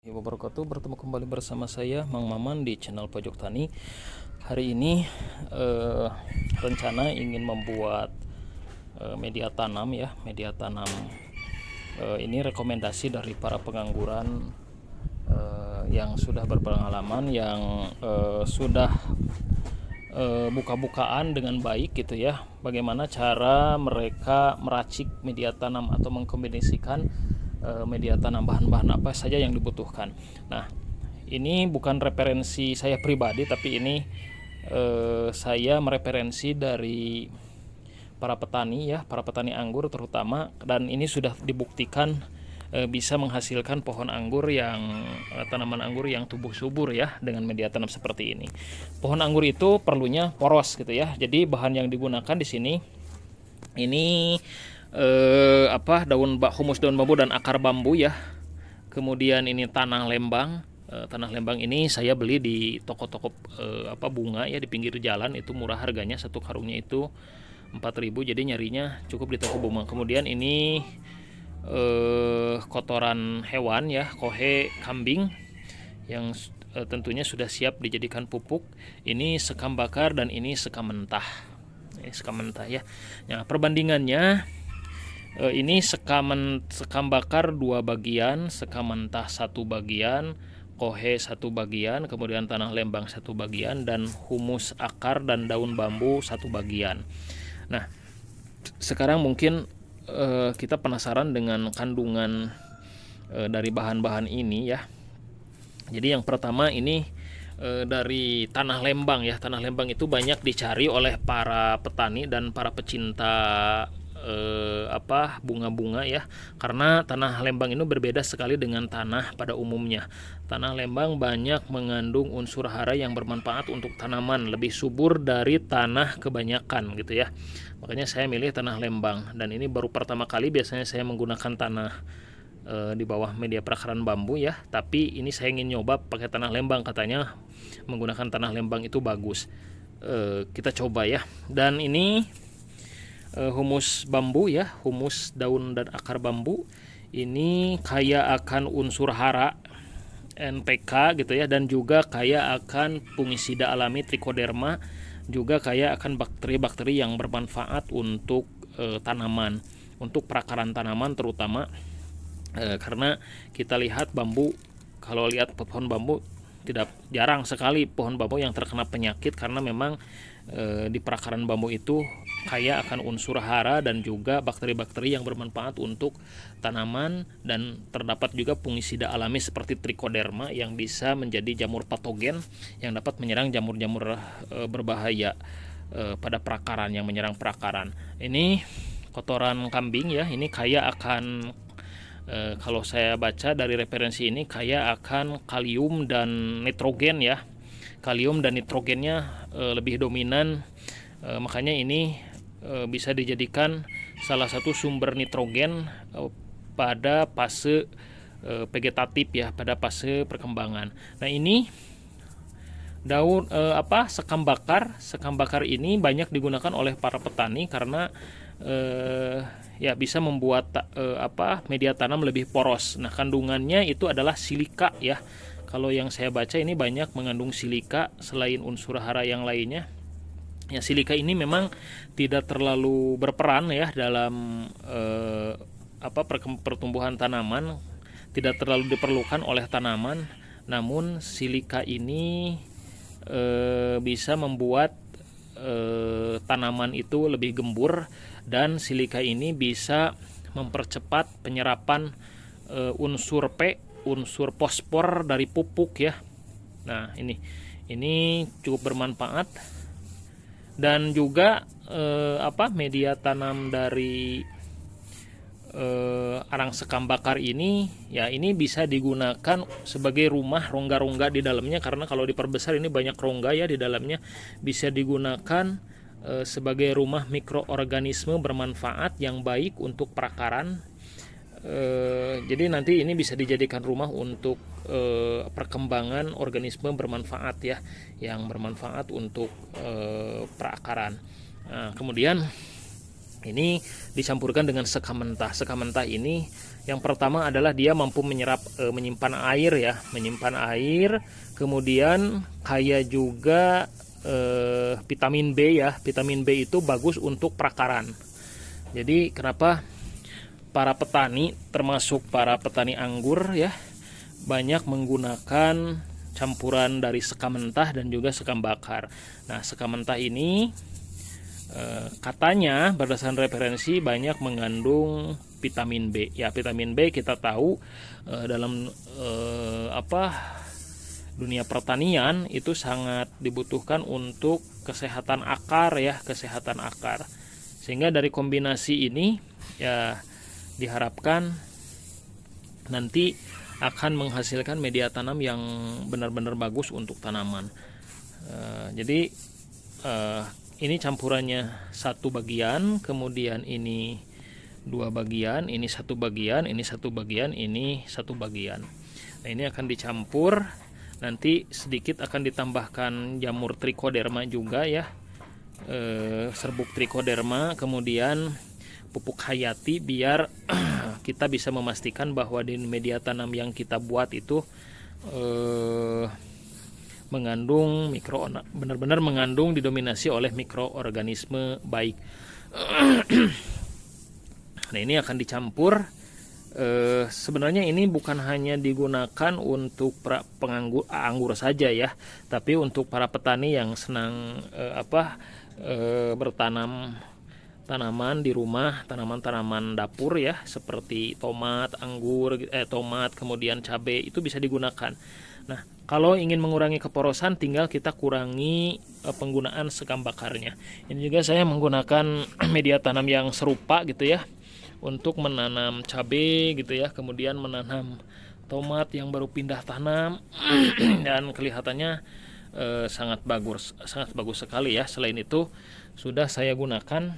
Wabarakatuh. Bertemu kembali bersama saya Mang Maman di channel Pojok Tani. Hari ini rencana ingin membuat media tanam ya, media tanam. Ini rekomendasi dari para pengangguran yang sudah berpengalaman, yang sudah buka-bukaan dengan baik gitu ya. Bagaimana cara mereka meracik media tanam atau mengkombinasikan media tanam, bahan-bahan apa saja yang dibutuhkan. Nah, ini bukan referensi saya pribadi, tapi ini saya mereferensi dari para petani ya, para petani anggur terutama, dan ini sudah dibuktikan bisa menghasilkan pohon anggur yang tanaman anggur yang tumbuh subur ya dengan media tanam seperti ini. Pohon anggur itu perlunya poros gitu ya. Jadi bahan yang digunakan di sini ini humus daun bambu dan akar bambu ya. Kemudian ini tanah lembang. Tanah lembang ini saya beli di toko-toko bunga ya, di pinggir jalan. Itu murah harganya, satu karungnya itu 4.000, jadi nyarinya cukup di toko bunga. Kemudian ini kotoran hewan ya, kohe kambing yang tentunya sudah siap dijadikan pupuk. Ini sekam bakar dan ini sekam mentah. Sekam mentah ya. Nah, perbandingannya ini sekam bakar 2 bagian, sekam mentah 1 bagian, kohe 1 bagian, kemudian tanah lembang 1 bagian, dan humus akar dan daun bambu 1 bagian. Nah, sekarang mungkin kita penasaran dengan kandungan dari bahan-bahan ini ya. Jadi yang pertama ini dari tanah lembang ya. Tanah lembang itu banyak dicari oleh para petani dan para pecinta bunga-bunga ya, karena tanah lembang ini berbeda sekali dengan tanah pada umumnya. Tanah lembang banyak mengandung unsur hara yang bermanfaat untuk tanaman, lebih subur dari tanah kebanyakan gitu ya. Makanya saya milih tanah lembang, dan ini baru pertama kali. Biasanya saya menggunakan tanah di bawah media perakaran bambu ya, tapi ini saya ingin nyoba pakai tanah lembang. Katanya menggunakan tanah lembang itu bagus. Kita coba ya. Dan ini humus bambu ya, humus daun dan akar bambu. Ini kaya akan unsur hara NPK gitu ya, dan juga kaya akan fungisida alami trichoderma, juga kaya akan bakteri-bakteri yang bermanfaat untuk tanaman, untuk perakaran tanaman terutama. Karena kita lihat bambu, kalau lihat pohon bambu, tidak jarang sekali pohon bambu yang terkena penyakit, karena memang di perakaran bambu itu kaya akan unsur hara dan juga bakteri-bakteri yang bermanfaat untuk tanaman, dan terdapat juga fungisida alami seperti trichoderma yang bisa menjadi jamur patogen yang dapat menyerang jamur-jamur berbahaya pada perakaran, yang menyerang perakaran. Ini kotoran kambing ya, ini kaya akan kalau saya baca dari referensi ini kaya akan kalium dan nitrogen ya. Kalium dan nitrogennya lebih dominan, makanya ini bisa dijadikan salah satu sumber nitrogen pada fase vegetatif ya, pada fase perkembangan. Nah, ini daun sekam bakar. Sekam bakar ini banyak digunakan oleh para petani karena ya bisa membuat media tanam lebih poros. Nah, kandungannya itu adalah silika ya. Kalau yang saya baca ini banyak mengandung silika selain unsur hara yang lainnya. Ya, silika ini memang tidak terlalu berperan ya dalam pertumbuhan tanaman, tidak terlalu diperlukan oleh tanaman. Namun silika ini bisa membuat tanaman itu lebih gembur, dan silika ini bisa mempercepat penyerapan unsur unsur fosfor dari pupuk ya. Nah, ini cukup bermanfaat. Dan juga media tanam dari arang sekam bakar ini ya, ini bisa digunakan sebagai rumah, rongga-rongga di dalamnya, karena kalau diperbesar ini banyak rongga ya di dalamnya. Bisa digunakan sebagai rumah mikroorganisme bermanfaat yang baik untuk perakaran. Jadi nanti ini bisa dijadikan rumah untuk perkembangan organisme bermanfaat ya, yang bermanfaat untuk perakaran. Nah, kemudian Ini dicampurkan dengan sekam mentah. Sekam mentah ini yang pertama adalah dia mampu menyimpan air ya, menyimpan air. Kemudian kaya juga vitamin B ya. Vitamin B itu bagus untuk perakaran. Jadi kenapa para petani, termasuk para petani anggur ya, banyak menggunakan campuran dari sekam mentah dan juga sekam bakar. Nah, sekam mentah ini katanya berdasarkan referensi banyak mengandung vitamin B. Ya, vitamin B kita tahu dalam dunia pertanian itu sangat dibutuhkan untuk kesehatan akar ya, kesehatan akar. Sehingga dari kombinasi ini ya diharapkan nanti akan menghasilkan media tanam yang benar-benar bagus untuk tanaman. Jadi ini campurannya satu bagian, kemudian ini dua bagian, ini satu bagian, ini satu bagian, ini satu bagian. Nah, ini akan dicampur. Nanti sedikit akan ditambahkan jamur trichoderma juga ya, serbuk trichoderma, kemudian pupuk hayati biar kita bisa memastikan bahwa di media tanam yang kita buat itu mengandung benar-benar mengandung, didominasi oleh mikroorganisme baik. Nah, ini akan dicampur. Sebenarnya ini bukan hanya digunakan untuk penganggur saja ya, tapi untuk para petani yang senang bertanam tanaman di rumah, tanaman-tanaman dapur ya, seperti tomat, tomat, kemudian cabai, itu bisa digunakan. Nah, kalau ingin mengurangi keporosan, tinggal kita kurangi penggunaan sekam bakarnya. Ini juga saya menggunakan media tanam yang serupa gitu ya, untuk menanam cabai gitu ya, kemudian menanam tomat yang baru pindah tanam dan kelihatannya sangat bagus sekali ya. Selain itu sudah saya gunakan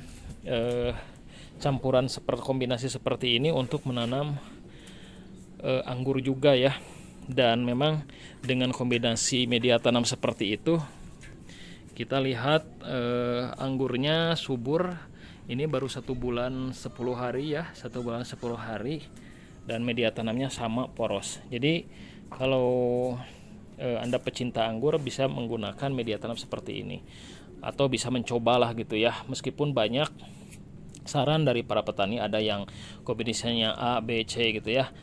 campuran kombinasi seperti ini untuk menanam anggur juga ya. Dan memang dengan kombinasi media tanam seperti itu kita lihat anggurnya subur. Ini baru 1 bulan 10 hari ya, 1 bulan 10 hari, dan media tanamnya sama poros. Jadi kalau Anda pecinta anggur bisa menggunakan media tanam seperti ini, atau bisa mencobalah gitu ya. Meskipun banyak saran dari para petani, ada yang kombinasinya A, B, C gitu ya.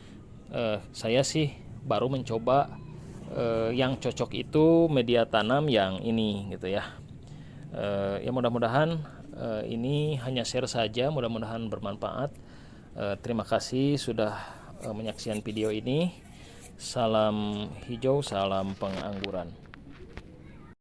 Saya sih baru mencoba yang cocok itu media tanam yang ini gitu ya. Ya mudah-mudahan ini hanya share saja, mudah-mudahan bermanfaat. Terima kasih sudah menyaksikan video ini. Salam hijau, salam pengangguran.